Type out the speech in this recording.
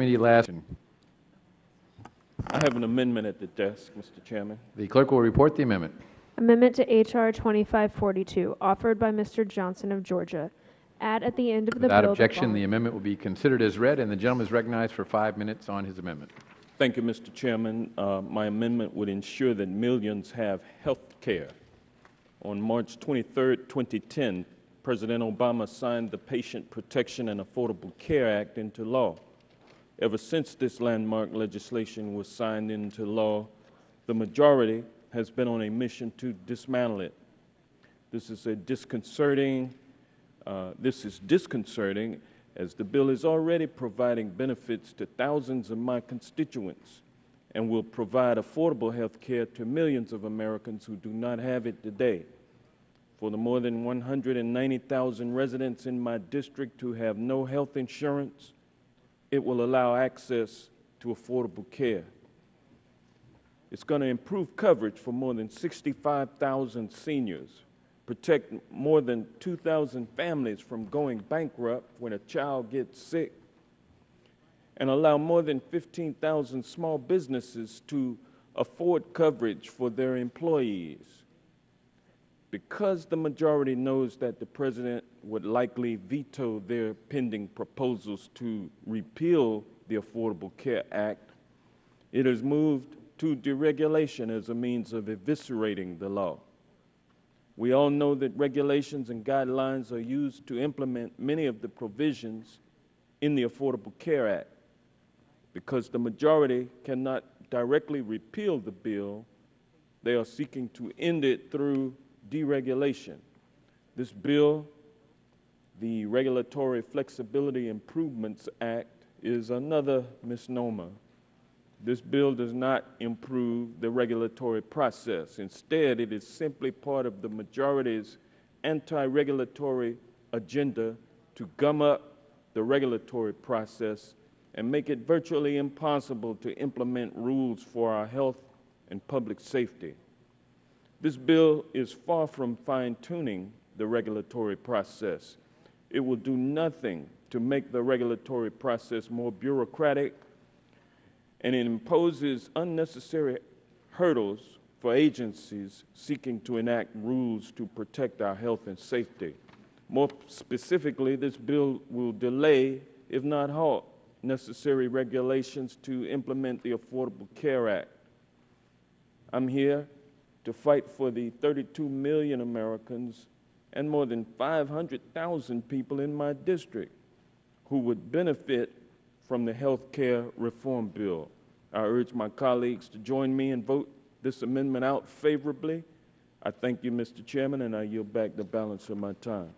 Committee last. I have an amendment at the desk, Mr. Chairman. The clerk will report the amendment. Amendment to H.R. 2542, offered by Mr. Johnson of Georgia. Add at the end of the Without bill objection, the amendment will be considered as read, and the gentleman is recognized for 5 minutes on his amendment. Thank you, Mr. Chairman. My amendment would ensure that millions have health care. On March 23, 2010, President Obama signed the Patient Protection and Affordable Care Act into law. Ever since this landmark legislation was signed into law, the majority has been on a mission to dismantle it. This is disconcerting as the bill is already providing benefits to thousands of my constituents and will provide affordable health care to millions of Americans who do not have it today. For the more than 190,000 residents in my district who have no health insurance, it will allow access to affordable care. It's going to improve coverage for more than 65,000 seniors, protect more than 2,000 families from going bankrupt when a child gets sick, and allow more than 15,000 small businesses to afford coverage for their employees. Because the majority knows that the President would likely veto their pending proposals to repeal the Affordable Care Act, it has moved to deregulation as a means of eviscerating the law. We all know that regulations and guidelines are used to implement many of the provisions in the Affordable Care Act. Because the majority cannot directly repeal the bill, they are seeking to end it through deregulation. This bill, the Regulatory Flexibility Improvements Act, is another misnomer. This bill does not improve the regulatory process. Instead, it is simply part of the majority's anti-regulatory agenda to gum up the regulatory process and make it virtually impossible to implement rules for our health and public safety. This bill is far from fine-tuning the regulatory process. It will do nothing to make the regulatory process more bureaucratic, and it imposes unnecessary hurdles for agencies seeking to enact rules to protect our health and safety. More specifically, this bill will delay, if not halt, necessary regulations to implement the Affordable Care Act. I'm here to fight for the 32 million Americans and more than 500,000 people in my district who would benefit from the health care reform bill. I urge my colleagues to join me and vote this amendment out favorably. I thank you, Mr. Chairman, and I yield back the balance of my time.